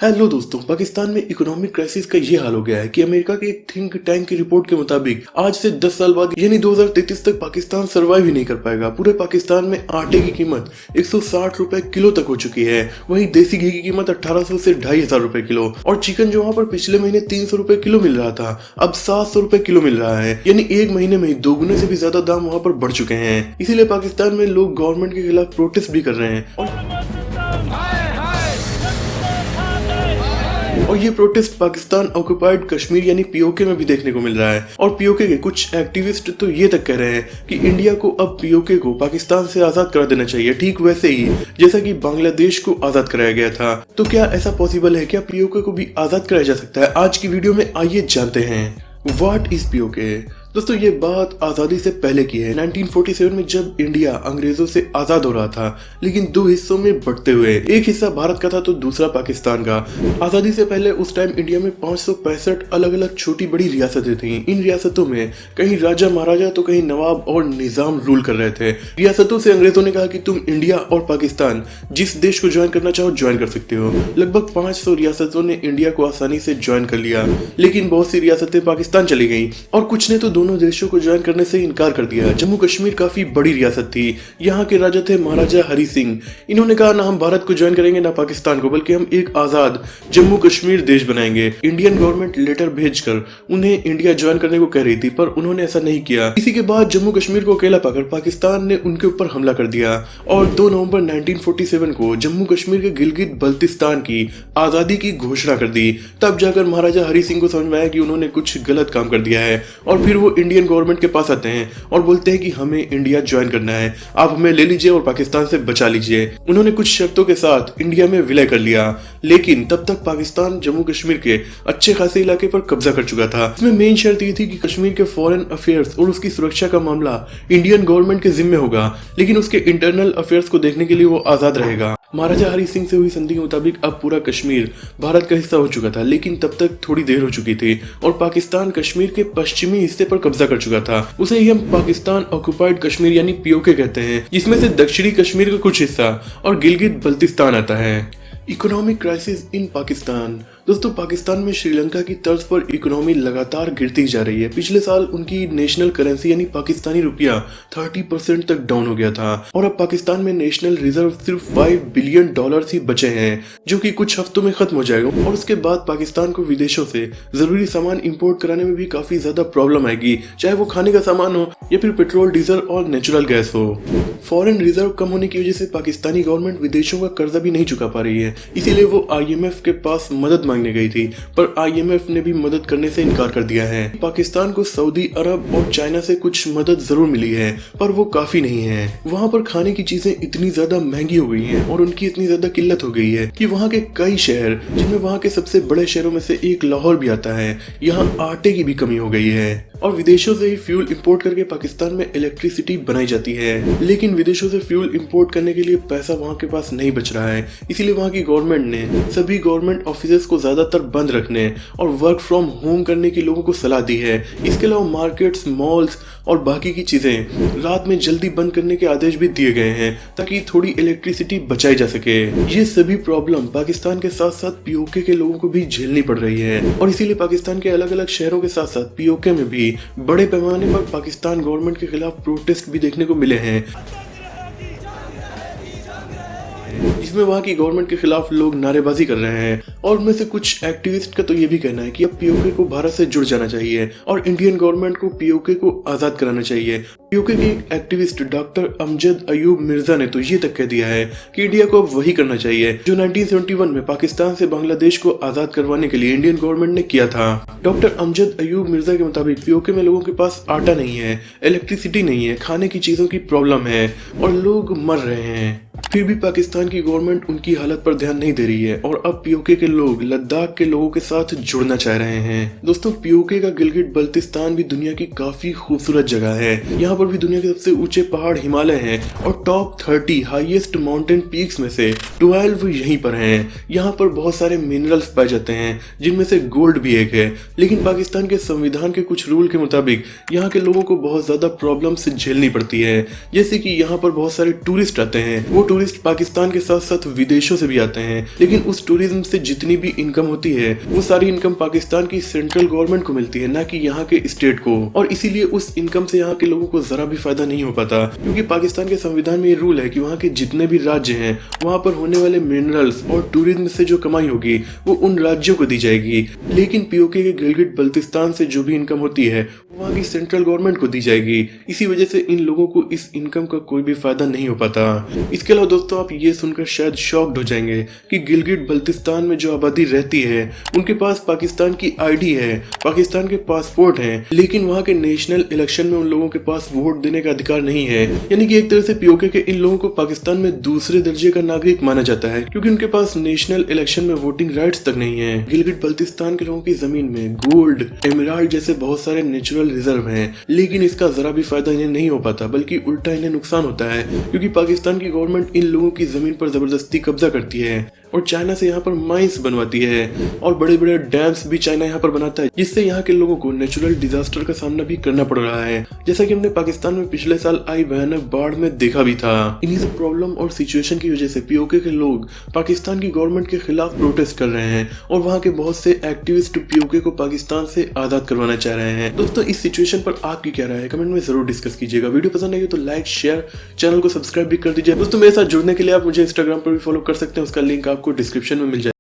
Hello दोस्तों, पाकिस्तान में economic crisis का ये हाल हो गया है कि अमेरिका के एक थिंक टैंक की रिपोर्ट के मुताबिक आज से 10 साल बाद यानी 2033 तक पाकिस्तान सरवाइव ही नहीं कर पाएगा। पूरे पाकिस्तान में आटे की कीमत 160 रुपए किलो तक हो चुकी है। वहीं देसी घी की कीमत 1800 से 2500 रुपए किलो और चिकन जो वहाँ पर पिछले महीने 300 रुपए किलो मिल रहा था अब 700 रुपए किलो मिल रहा है। यानी एक महीने में 2 गुने से भी ज्यादा दाम वहाँ पर बढ़ चुके हैं। इसीलिए पाकिस्तान में लोग गवर्नमेंट के खिलाफ प्रोटेस्ट भी कर रहे हैं और ये प्रोटेस्ट पाकिस्तान ऑक्युपाइड कश्मीर यानी पीओके में भी देखने को मिल रहा है। और पीओके के कुछ एक्टिविस्ट तो ये तक कह रहे हैं कि इंडिया को अब पीओके को पाकिस्तान से आजाद करा देना चाहिए, ठीक वैसे ही जैसा कि बांग्लादेश को आजाद कराया गया था। तो क्या ऐसा पॉसिबल है? क्या पीओके को भी आजाद कराया जा सकता है? आज की वीडियो में आइए जानते हैं व्हाट इज पीओके। दोस्तों ये बात आज़ादी से पहले की है। 1947 में जब इंडिया अंग्रेजों से आज़ाद हो रहा था, लेकिन 2 हिस्सों में बंटते हुए। एक हिस्सा भारत का था तो दूसरा पाकिस्तान का। आज़ादी से पहले उस टाइम इंडिया में 565 अलग अलग छोटी बड़ी रियासतें थीं। इन रियासतों में कहीं राजा महाराजा तो कहीं नवाब और निजाम रूल कर रहे थे। रियासतों से अंग्रेजों ने कहा कि तुम इंडिया और पाकिस्तान जिस देश को ज्वाइन करना चाहो ज्वाइन कर सकते हो। लगभग 500 रियासतों ने इंडिया को आसानी से ज्वाइन कर लिया, लेकिन बहुत सी रियासतें पाकिस्तान चली गई और कुछ ने तो दोनों देशों को ज्वाइन करने से इनकार कर दिया। जम्मू कश्मीर काफी बड़ी रियासत थी। यहाँ के राजा थे महाराजा हरि सिंह। इन्होंने कहा ना हम भारत को ज्वाइन करेंगे ना पाकिस्तान को, बल्कि हम एक आजाद जम्मू कश्मीर देश बनाएंगे। इंडियन गवर्नमेंट लेटर भेजकर उन्हें इंडिया ज्वाइन करने को कह रही थी, पर उन्होंने ऐसा नहीं किया। इसी के बाद जम्मू कश्मीर को अकेला पाकर पाकिस्तान ने उनके ऊपर हमला कर दिया और 2 नवंबर 1947 को जम्मू कश्मीर के गिलगित बल्तिस्तान की आजादी की घोषणा कर दी। तब जाकर महाराजा हरि सिंह को समझ में आया कि उन्होंने कुछ गलत काम कर दिया है और फिर वो इंडियन गवर्नमेंट के पास आते हैं और बोलते हैं कि हमें इंडिया ज्वाइन करना है, आप हमें ले लीजिए और पाकिस्तान से बचा लीजिए। उन्होंने कुछ शर्तों के साथ इंडिया में विलय कर लिया, लेकिन तब तक पाकिस्तान जम्मू कश्मीर के अच्छे खासे इलाके पर कब्जा कर चुका था। इसमें मेन शर्त ये थी कि कश्मीर के फॉरेन अफेयर्स और उसकी सुरक्षा का मामला इंडियन गवर्नमेंट के जिम्मे होगा, लेकिन उसके इंटरनल अफेयर्स को देखने के लिए वो आजाद रहेगा। महाराजा हरि सिंह से हुई संधि के मुताबिक अब पूरा कश्मीर भारत का हिस्सा हो चुका था, लेकिन तब तक थोड़ी देर हो चुकी थी और पाकिस्तान कश्मीर के पश्चिमी हिस्से पर कब्जा कर चुका था। उसे ही हम पाकिस्तान ऑक्युपाइड कश्मीर यानी पीओके कहते हैं, जिसमें से दक्षिणी कश्मीर का कुछ हिस्सा और गिलगित बल्तिस्तान आता है। Economic crisis in Pakistan. दोस्तों पाकिस्तान में श्रीलंका की तर्ज पर इकोनॉमी लगातार गिरती जा रही है। पिछले साल उनकी नेशनल करेंसी यानी पाकिस्तानी रुपया 30% तक डाउन हो गया था और अब पाकिस्तान में नेशनल रिजर्व सिर्फ $5 बिलियन ही बचे हैं, जो कि कुछ हफ्तों में खत्म हो जाएगा। और उसके बाद पाकिस्तान को विदेशों से जरूरी सामान इंपोर्ट कराने में भी काफी ज्यादा प्रॉब्लम आएगी, चाहे वो खाने का सामान हो या फिर पेट्रोल, डीजल और नेचुरल गैस हो। फॉरेन रिजर्व कम होने की वजह से पाकिस्तानी गवर्नमेंट विदेशों का कर्जा भी नहीं चुका पा रही है, इसीलिए वो IMF के पास मदद मांगने गई थी, पर IMF ने भी मदद करने से इनकार कर दिया है। पाकिस्तान को सऊदी अरब और चाइना से कुछ मदद जरूर मिली है, पर वो काफी नहीं है। वहाँ पर खाने की चीजें इतनी ज्यादा महंगी हो गई हैं और उनकी इतनी ज्यादा किल्लत हो गई है कि वहाँ के कई शहर, जिनमें वहाँ के सबसे बड़े शहरों में से एक लाहौर भी आता है, यहाँ आटे की भी कमी हो गई है। और विदेशों से ही फ्यूल इंपोर्ट करके पाकिस्तान में इलेक्ट्रिसिटी बनाई जाती है, लेकिन विदेशों से फ्यूल इंपोर्ट करने के लिए पैसा वहाँ के पास नहीं बच रहा है। इसीलिए वहाँ की गवर्नमेंट ने सभी गवर्नमेंट ऑफिसेस को ज्यादातर बंद रखने और वर्क फ्रॉम होम करने की लोगों को सलाह दी है। इसके अलावा मार्केट्स, मॉल्स और बाकी की चीजें रात में जल्दी बंद करने के आदेश भी दिए गए हैं ताकि थोड़ी इलेक्ट्रिसिटी बचाई जा सके। ये सभी प्रॉब्लम पाकिस्तान के साथ साथ पीओके के लोगों को भी झेलनी पड़ रही है और इसीलिए पाकिस्तान के अलग अलग शहरों के साथ साथ पीओके में भी बड़े पैमाने पर पाकिस्तान गवर्नमेंट के खिलाफ प्रोटेस्ट भी देखने को मिले हैं, जिसमें वहाँ की गवर्नमेंट के खिलाफ लोग नारेबाजी कर रहे हैं। और उनमें से कुछ एक्टिविस्ट का तो ये भी कहना है कि अब पीओके को भारत से जुड़ जाना चाहिए और इंडियन गवर्नमेंट को पीओके को आजाद कराना चाहिए। पीओके के एक एक्टिविस्ट डॉक्टर अमजद अयूब मिर्जा ने तो ये तक कह दिया है कि इंडिया को अब वही करना चाहिए जो 1971 में पाकिस्तान से बांग्लादेश को आजाद करवाने के लिए इंडियन गवर्नमेंट ने किया था। डॉक्टर अमजद अयूब मिर्जा के मुताबिक पीओके में लोगों के पास आटा नहीं है, इलेक्ट्रिसिटी नहीं है, खाने की चीजों की प्रॉब्लम है और लोग मर रहे हैं। फिर भी पाकिस्तान की गवर्नमेंट उनकी हालत पर ध्यान नहीं दे रही है और अब पीओके के लोग लद्दाख के लोगों के साथ जुड़ना चाह रहे हैं। दोस्तों पीओके का गिलगित बल्तिस्तान भी दुनिया की काफी खूबसूरत जगह है। यहाँ पर भी दुनिया के सबसे ऊंचे पहाड़ हिमालय हैं और टॉप 30 हाईएस्ट माउंटेन पीक्स में से 12 यहीं पर हैं। यहाँ पर बहुत सारे मिनरल्स पाए जाते हैं, जिनमें से गोल्ड भी एक है। लेकिन पाकिस्तान के संविधान के कुछ रूल के मुताबिक यहाँ के लोगों को बहुत ज्यादा प्रॉब्लम से झेलनी पड़ती है, जैसे कि यहाँ पर बहुत सारे टूरिस्ट आते हैं। वो टूरिस्ट टूरिस्ट पाकिस्तान के साथ साथ विदेशों से भी आते हैं, लेकिन उस टूरिज्म से जितनी भी इनकम होती है वो सारी इनकम पाकिस्तान की सेंट्रल गवर्नमेंट को मिलती है, ना कि यहाँ के स्टेट को। और इसीलिए उस इनकम से यहाँ के लोगों को जरा भी फायदा नहीं हो पाता, क्योंकि पाकिस्तान के संविधान में ये रूल है कि वहाँ के जितने भी राज्य हैं वहाँ पर होने वाले मिनरल्स और टूरिज्म से जो कमाई होगी वो उन राज्यों को दी जाएगी, लेकिन पीओके के गिलगिट बल्तिस्तान से जो भी इनकम होती है वहाँ की सेंट्रल गवर्नमेंट को दी जाएगी। इसी वजह से इन लोगों को इस इनकम का कोई भी फायदा नहीं हो पाता। इसके अलावा दोस्तों आप ये सुनकर शायद शॉक्ड हो जाएंगे कि गिलगिट बल्तिस्तान में जो आबादी रहती है उनके पास पाकिस्तान की आईडी है, पाकिस्तान के पासपोर्ट हैं, लेकिन वहाँ के नेशनल इलेक्शन में उन लोगों के पास वोट देने का अधिकार नहीं है। यानी कि एक तरह से पीओके के इन लोगों को पाकिस्तान में दूसरे दर्जे का नागरिक माना जाता है, क्योंकि उनके पास नेशनल इलेक्शन में वोटिंग राइट्स तक नहीं है। गिलगिट बल्तिस्तान के लोगों की जमीन में गोल्ड, एमराल्ड जैसे बहुत सारे नेचुरल रिजर्व हैं, लेकिन इसका जरा भी फायदा इन्हें नहीं हो पाता, बल्कि उल्टा इन्हें नुकसान होता है, क्योंकि पाकिस्तान की गवर्नमेंट इन लोगों की जमीन पर जबरदस्ती कब्जा करती है और चाइना से यहाँ पर माइंस बनवाती है और बड़े बड़े डैम्स भी चाइना यहाँ पर बनाता है, जिससे यहाँ के लोगों को नेचुरल डिजास्टर का सामना भी करना पड़ रहा है, जैसा कि हमने पाकिस्तान में पिछले साल आई भयानक बाढ़ में देखा भी था। इन्हीं सब प्रॉब्लम और सिचुएशन की वजह से पीओके के लोग पाकिस्तान की गवर्नमेंट के खिलाफ प्रोटेस्ट कर रहे हैं और वहाँ के बहुत से एक्टिविस्ट पीओके को पाकिस्तान से आजाद करवाना चाह रहे हैं। दोस्तों इस सिचुएशन पर आपकी क्या राय है, कमेंट में जरूर डिस्कस कीजिएगा। वीडियो पसंद आई तो लाइक, शेयर, चैनल को सब्सक्राइब भी कर दीजिए। दोस्तों मेरे साथ जुड़ने के लिए आप मुझे इंस्टाग्राम पर भी फॉलो कर सकते हैं, उसका लिंक आपको डिस्क्रिप्शन में मिल जाएगा।